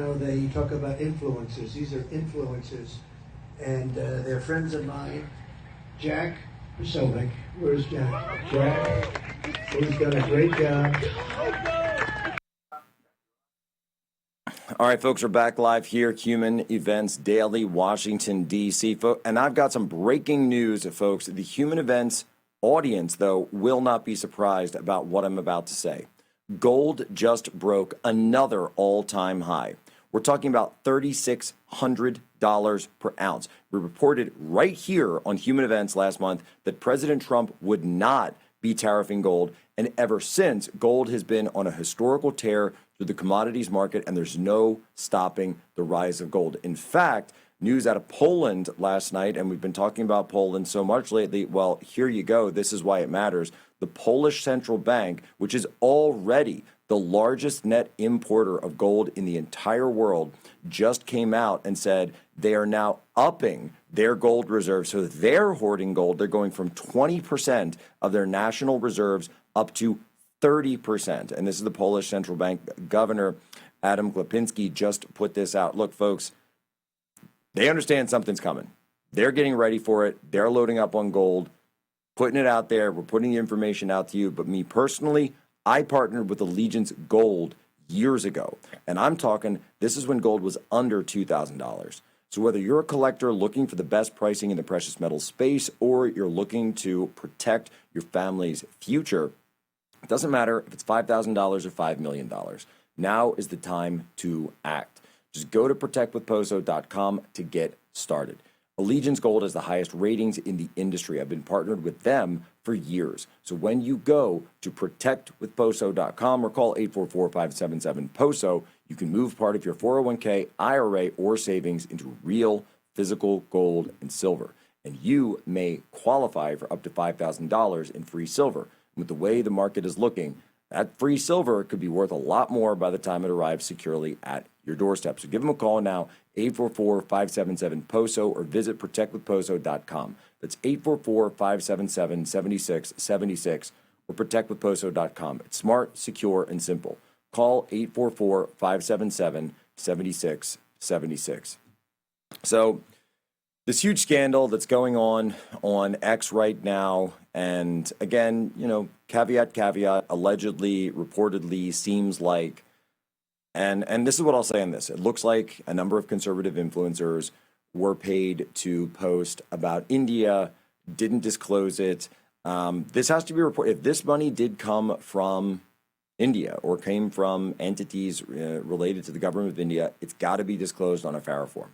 Now they talk about influencers. These are influencers, and they're friends of mine. Jack Posobiec. Where's Jack? Jack, who's done a great job. All right, folks, we're back live here, Human Events Daily, Washington, D.C. And I've got some breaking news, folks. The Human Events audience, though, will not be surprised about what I'm about to say. Gold just broke another all-time high. We're talking about $3,600 per ounce. We reported right here on Human Events last month that President Trump would not be tariffing gold. And ever since, gold has been on a historical tear through the commodities market, and there's no stopping the rise of gold. In fact, news out of Poland last night, and we've been talking about Poland so much lately. Well, here you go. This is why it matters. The Polish central bank, which is already the largest net importer of gold in the entire world, just came out and said they are now upping their gold reserves. So they're hoarding gold. They're going from 20% of their national reserves up to 30%. And this is the Polish central bank governor, Adam Glapiński, just put this out. Look, folks, they understand something's coming. They're getting ready for it. They're loading up on gold, putting it out there. We're putting the information out to you. But me personally, I partnered with Allegiance Gold years ago. And I'm talking, this is when gold was under $2,000. So whether you're a collector looking for the best pricing in the precious metal space, or you're looking to protect your family's future, it doesn't matter if it's $5,000 or $5 million. Now is the time to act. Just go to protectwithposo.com to get started. Allegiance Gold has the highest ratings in the industry. I've been partnered with them for years. So when you go to protectwithposo.com or call 844-577-POSO, you can move part of your 401k, IRA, or savings into real physical gold and silver. And you may qualify for up to $5,000 in free silver. With the way the market is looking, that free silver could be worth a lot more by the time it arrives securely at your doorstep. So give them a call now, 844-577-POSO, or visit protectwithposo.com. That's 844-577-7676, or protectwithposo.com. It's smart, secure, and simple. Call 844-577-7676. So this huge scandal that's going on X right now, and again, you know, caveat, allegedly, reportedly, seems like, and this is what I'll say on this. It looks like a number of conservative influencers were paid to post about India, didn't disclose it. This has to be reported. If this money did come from India or came from entities related to the government of India, it's got to be disclosed on a FARA form.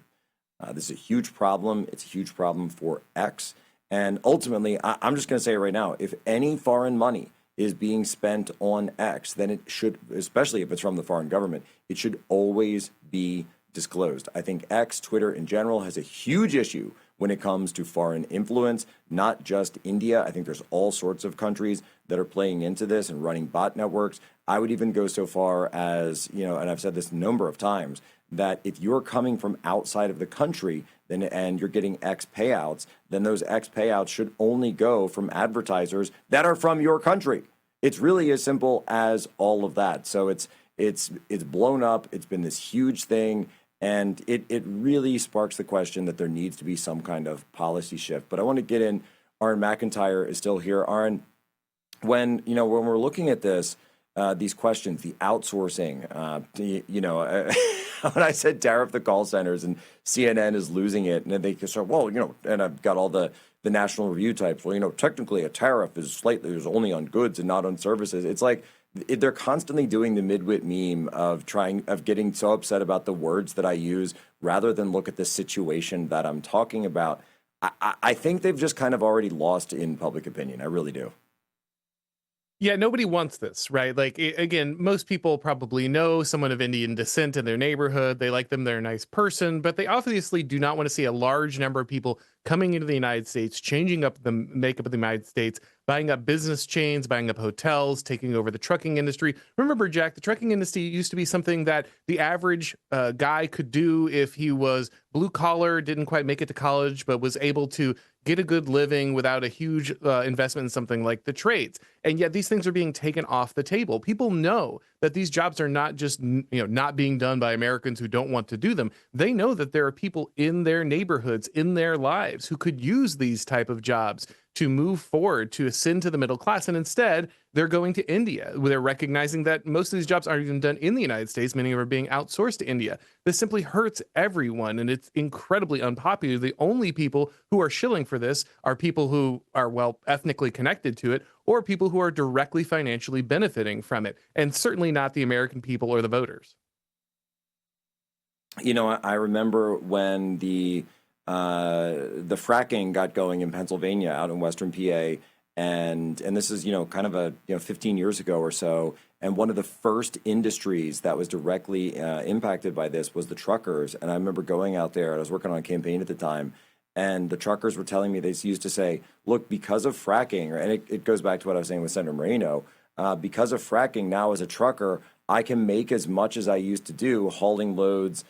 This is a huge problem. It's a huge problem for X. And ultimately, I'm just going to say it right now, if any foreign money is being spent on X, then it should, especially if it's from the foreign government, it should always be disclosed. I think X, Twitter in general, has a huge issue when it comes to foreign influence, not just India. I think there's all sorts of countries that are playing into this and running bot networks. I would even go so far as, you know, and I've said this a number of times, that if you're coming from outside of the country then and you're getting X payouts, then those X payouts should only go from advertisers that are from your country. It's really as simple as all of that. So it's blown up. It's been this huge thing, and it really sparks the question that there needs to be some kind of policy shift. But I want to get in. Auron MacIntyre is still here. Auron, when we're looking at this, these questions, the outsourcing, when I said tariff the call centers and CNN is losing it, and then they start, and I've got all the National Review types. Well, technically a tariff is only on goods and not on services. It's like they're constantly doing the midwit meme of getting so upset about the words that I use rather than look at the situation that I'm talking about. I think they've just kind of already lost in public opinion. I really do. Yeah, nobody wants this, right? Like, again, most people probably know someone of Indian descent in their neighborhood. They like them. They're a nice person, but they obviously do not want to see a large number of people coming into the United States, changing up the makeup of the United States, buying up business chains, buying up hotels, taking over the trucking industry. Remember, Jack, the trucking industry used to be something that the average guy could do if he was blue collar, didn't quite make it to college, but was able to get a good living without a huge investment in something like the trades. And yet these things are being taken off the table. People know that these jobs are not just, not being done by Americans who don't want to do them. They know that there are people in their neighborhoods, in their lives, who could use these type of jobs to move forward, to ascend to the middle class. And instead, they're going to India, where they're recognizing that most of these jobs aren't even done in the United States, many are being outsourced to India. This simply hurts everyone, and it's incredibly unpopular. The only people who are shilling for this are people who are, well, ethnically connected to it, or people who are directly financially benefiting from it, and certainly not the American people or the voters. I remember when the fracking got going in Pennsylvania, out in Western PA, and this is kind of 15 years ago or so. And one of the first industries that was directly impacted by this was the truckers. And I remember going out there. I was working on a campaign at the time, and the truckers were telling me, they used to say, "Look, because of fracking," and it goes back to what I was saying with Senator Moreno. Because of fracking, now as a trucker, I can make as much as I used to do hauling loads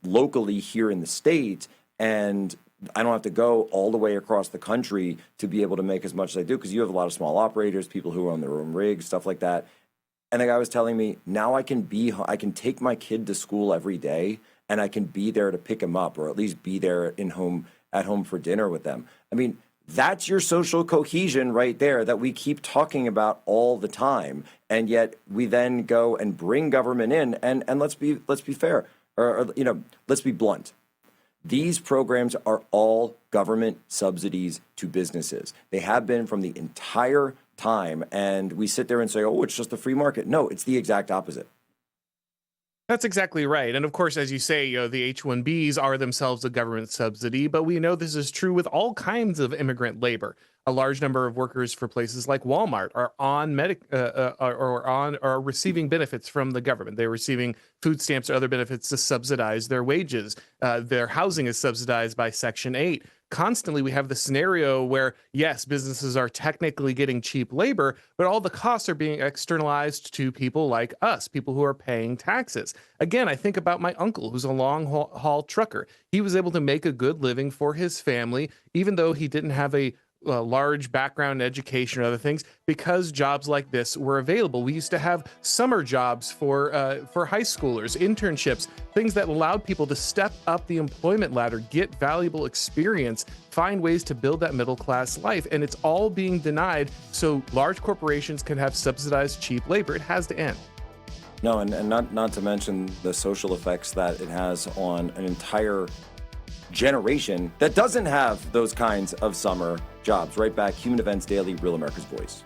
locally here in the state, and I don't have to go all the way across the country to be able to make as much as I do, because you have a lot of small operators, people who own their own rigs, stuff like that. And the guy was telling me, now I can take my kid to school every day, and I can be there to pick him up, or at least be there at home for dinner with them. I mean, that's your social cohesion right there that we keep talking about all the time, and yet we then go and bring government in. And let's be fair, or let's be blunt. These programs are all government subsidies to businesses. They have been from the entire time, and we sit there and say, "Oh, it's just the free market." No, it's the exact opposite. That's exactly right. And of course, as you say, the H-1Bs are themselves a government subsidy, but we know this is true with all kinds of immigrant labor. A large number of workers for places like Walmart are are receiving benefits from the government. They're receiving food stamps or other benefits to subsidize their wages. Their housing is subsidized by Section 8. Constantly, we have the scenario where, yes, businesses are technically getting cheap labor, but all the costs are being externalized to people like us, people who are paying taxes. Again, I think about my uncle, who's a long haul trucker. He was able to make a good living for his family, even though he didn't have a large background in education or other things, because jobs like this were available. We used to have summer jobs for high schoolers, internships, things that allowed people to step up the employment ladder, get valuable experience, find ways to build that middle class life. And it's all being denied so large corporations can have subsidized cheap labor. It has to end. No, and not to mention the social effects that it has on an entire generation that doesn't have those kinds of summer jobs. Right back, Human Events Daily, Real America's Voice.